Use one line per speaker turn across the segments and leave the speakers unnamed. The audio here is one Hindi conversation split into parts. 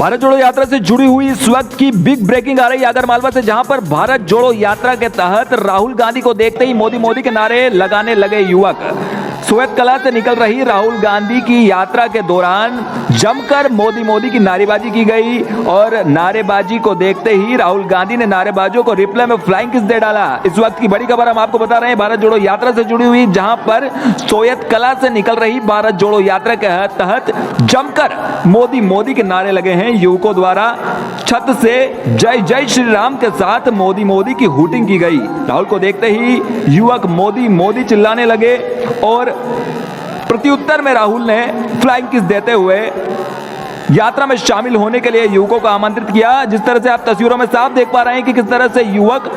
भारत जोड़ो यात्रा से जुड़ी हुई इस वक्त की बिग ब्रेकिंग आ रही है आगरमालवा से, जहां पर भारत जोड़ो यात्रा के तहत राहुल गांधी को देखते ही मोदी मोदी के नारे लगाने लगे युवक। सोयत कला से निकल रही राहुल गांधी की यात्रा के दौरान जमकर मोदी मोदी की नारेबाजी की गई और नारेबाजी को देखते ही राहुल गांधी ने नारेबाजों को रिप्लाई में फ्लाइंग किस दे डाला। इस वक्त की बड़ी खबर हम आपको बता रहे हैं भारत जोड़ो यात्रा से जुड़ी हुई, जहां पर सोयत कला से निकल रही भारत जोड़ो यात्रा के तहत जमकर मोदी मोदी के नारे लगे हैं युवकों द्वारा। छत से जय जय श्री राम के साथ मोदी मोदी की हूटिंग की गई। राहुल को देखते ही युवक मोदी मोदी चिल्लाने लगे और प्रत्युत्तर में राहुल ने फ्लाइंग किस देते हुए यात्रा में शामिल होने के लिए युवकों को आमंत्रित किया। जिस तरह से आप तस्वीरों में साफ देख पा रहे हैं कि किस तरह से युवक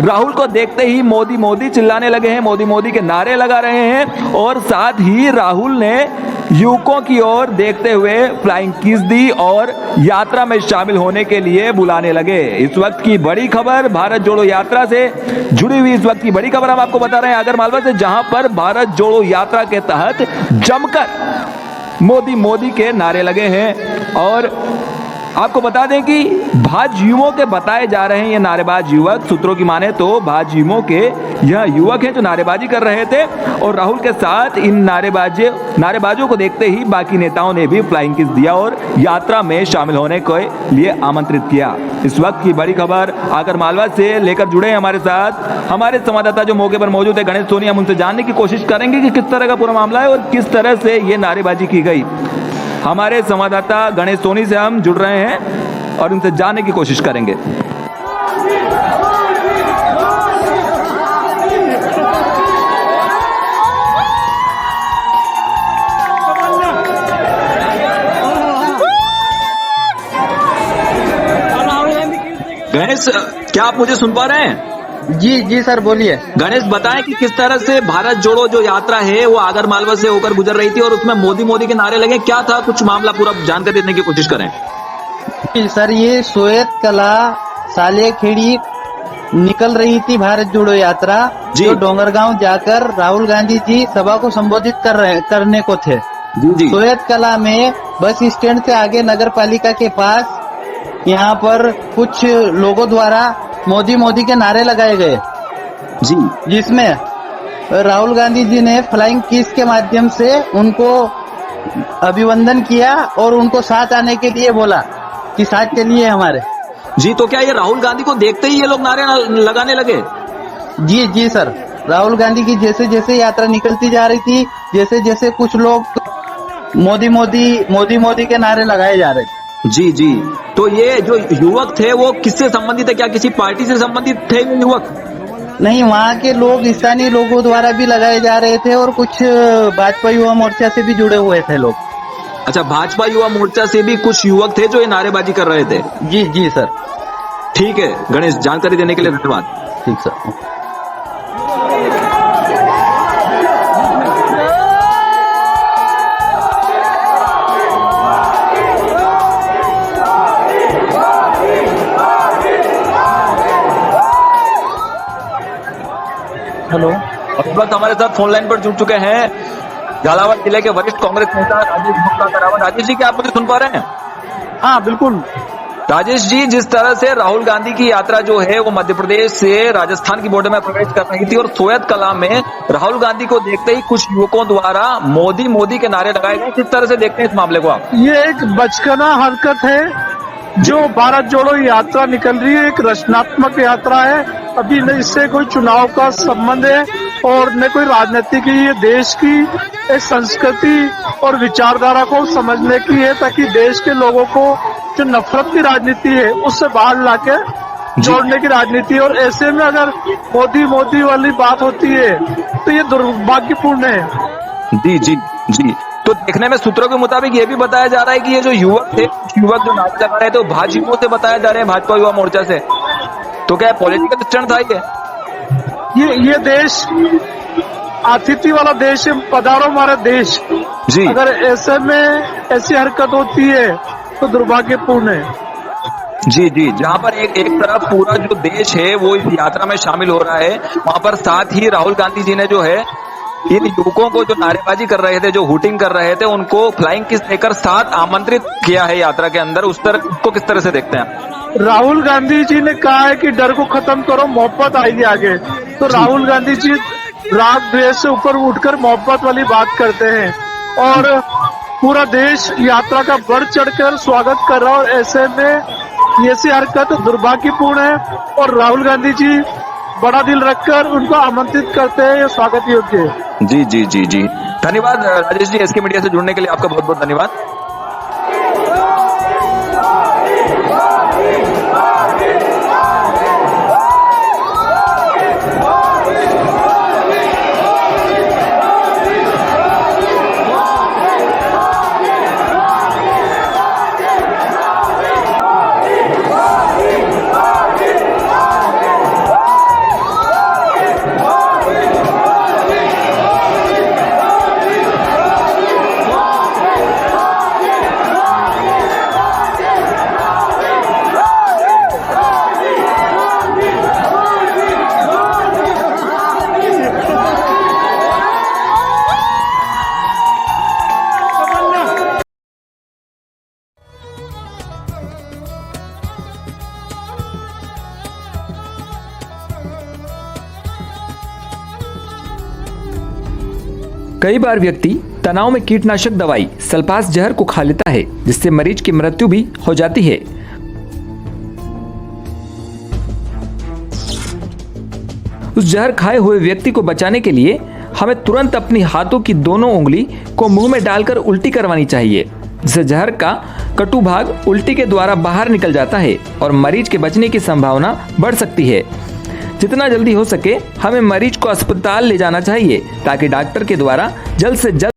राहुल को देखते ही मोदी मोदी चिल्लाने लगे हैं, मोदी मोदी के नारे लगा रहे हैं और साथ ही राहुल ने युवकों की ओर देखते हुए फ्लाइंग किस दी और यात्रा में शामिल होने के लिए बुलाने लगे। इस वक्त की बड़ी खबर भारत जोड़ो यात्रा से जुड़ी हुई, इस वक्त की बड़ी खबर हम आपको बता रहे हैं आगरमालवा से, जहां पर भारत जोड़ो यात्रा के तहत जमकर मोदी मोदी के नारे लगे हैं। और आपको बता दें कि भाजयुमों के बताए जा रहे हैं ये नारेबाज युवक। सूत्रों की माने तो भाजयुमों के यह युवक हैं जो नारेबाजी कर रहे थे और राहुल के साथ इन नारेबाजों को देखते ही बाकी नेताओं ने भी फ्लाइंग किस दिया और यात्रा में शामिल होने के लिए आमंत्रित किया। इस वक्त की बड़ी खबर आगरमालवा से लेकर जुड़े हैं हमारे साथ हमारे संवाददाता जो मौके पर मौजूद है गणेश सोनी। हम उनसे जानने की कोशिश करेंगे कि किस तरह का पूरा मामला है और किस तरह से ये नारेबाजी की गई। हमारे संवाददाता गणेश सोनी से हम जुड़ रहे हैं और उनसे जानने की कोशिश करेंगे। गणेश, क्या आप मुझे सुन पा रहे हैं?
जी जी सर, बोलिए।
गणेश, बताएं कि किस तरह से भारत जोड़ो जो यात्रा है वो आगरमालवा से होकर गुजर रही थी और उसमें मोदी मोदी के नारे लगे, क्या था कुछ मामला पूरा जानकारी देने की कोशिश करें।
जी सर, ये सोयत कला सालेखेड़ी निकल रही थी भारत जोड़ो यात्रा, जो डोंगरगांव जाकर राहुल गांधी जी सभा को संबोधित करने को थे।
जी।
सोयत कला में बस स्टैंड से आगे नगर पालिका के पास यहाँ पर कुछ लोगों द्वारा मोदी मोदी के नारे लगाए गए
जी,
जिसमें राहुल गांधी जी ने फ्लाइंग किस के माध्यम से उनको अभिवंदन किया और उनको साथ आने के लिए बोला कि साथ चलिए हमारे।
जी, तो क्या ये राहुल गांधी को देखते ही ये लोग नारे लगाने लगे?
जी जी सर, राहुल गांधी की जैसे जैसे यात्रा निकलती जा रही थी, जैसे जैसे कुछ लोग मोदी मोदी के नारे लगाए जा रहे थे।
जी जी, तो ये जो युवक थे वो किससे संबंधित है? क्या किसी पार्टी से संबंधित थे ये युवक?
नहीं, वहाँ के लोग स्थानीय लोगों द्वारा भी लगाए जा रहे थे और कुछ भाजपा युवा मोर्चा से भी जुड़े हुए थे लोग।
अच्छा, भाजपा युवा मोर्चा से भी कुछ युवक थे जो ये नारेबाजी कर रहे थे?
जी जी सर।
ठीक है गणेश, जानकारी देने के लिए धन्यवाद।
ठीक सर। हेलो,
इस वक्त हमारे साथ फोन लाइन पर जुड़ चुके हैं झालावाड़ जिले के वरिष्ठ कांग्रेस नेता राजेश गुप्ता। राजेश जी, क्या आप मुझे सुन पा रहे हैं?
हाँ बिल्कुल।
राजेश जी, जिस तरह से राहुल गांधी की यात्रा जो है वो मध्य प्रदेश से राजस्थान की बॉर्डर में प्रवेश कर रही थी और सोयत कला में राहुल गांधी को देखते ही कुछ युवकों द्वारा मोदी मोदी के नारे लगाए गए, किस तरह से देखते हैं इस मामले को आप?
ये एक बचकाना हरकत है जो भारत जोड़ो यात्रा निकल रही है, एक रचनात्मक यात्रा है। अभी न इससे कोई चुनाव का संबंध है और न कोई राजनीति की, ये देश की एक संस्कृति और विचारधारा को समझने की है, ताकि देश के लोगों को जो नफरत की राजनीति है उससे बाहर लाके जोड़ने की राजनीति। और ऐसे में अगर मोदी मोदी वाली बात होती है तो ये दुर्भाग्यपूर्ण है।
जी जी जी, तो देखने में सूत्रों के मुताबिक ये भी बताया जा रहा है कि ये जो युवक थे, युवक जो नारे लगा रहे थे वो भाजयुमों से बताया जा रहे हैं, भाजपा युवा मोर्चा से। तो क्या पॉलिटिकल स्टंट था
ये देश आतिथ्य वाला देश है, पधारो हमारा देश जी। अगर ऐसे में ऐसी हरकत होती है तो दुर्भाग्यपूर्ण है।
जी जी, जहाँ पर एक तरफ पूरा जो देश है वो इस यात्रा में शामिल हो रहा है, वहाँ पर साथ ही राहुल गांधी जी ने जो है इन युवकों को जो नारेबाजी कर रहे थे, जो हुटिंग कर रहे थे, उनको फ्लाइंग किस देकर साथ आमंत्रित किया है यात्रा के अंदर, उस तरह को किस तरह से देखते हैं?
राहुल गांधी जी ने कहा है कि डर को खत्म करो, मोहब्बत आएगी आगे। तो राहुल गांधी जी राग द्वेष से ऊपर उठकर मोहब्बत वाली बात करते हैं और पूरा देश यात्रा का बढ़ चढ़कर स्वागत कर रहा है। और ऐसे में ऐसी हरकत दुर्भाग्यपूर्ण है और राहुल गांधी जी बड़ा दिल रखकर उनको आमंत्रित करते हैं, ये स्वागत योग्य है।
जी जी जी जी, धन्यवाद राजेश जी, एसके मीडिया से जुड़ने के लिए आपका बहुत बहुत धन्यवाद। कई बार व्यक्ति तनाव में कीटनाशक दवाई सल्फास जहर को खा लेता है, जिससे मरीज की मृत्यु भी हो जाती है। उस जहर खाए हुए व्यक्ति को बचाने के लिए हमें तुरंत अपनी हाथों की दोनों उंगली को मुंह में डालकर उल्टी करवानी चाहिए, जिससे जहर का कटु भाग उल्टी के द्वारा बाहर निकल जाता है और मरीज के बचने की संभावना बढ़ सकती है। जितना जल्दी हो सके हमें मरीज को अस्पताल ले जाना चाहिए ताकि डॉक्टर के द्वारा जल्द से जल्द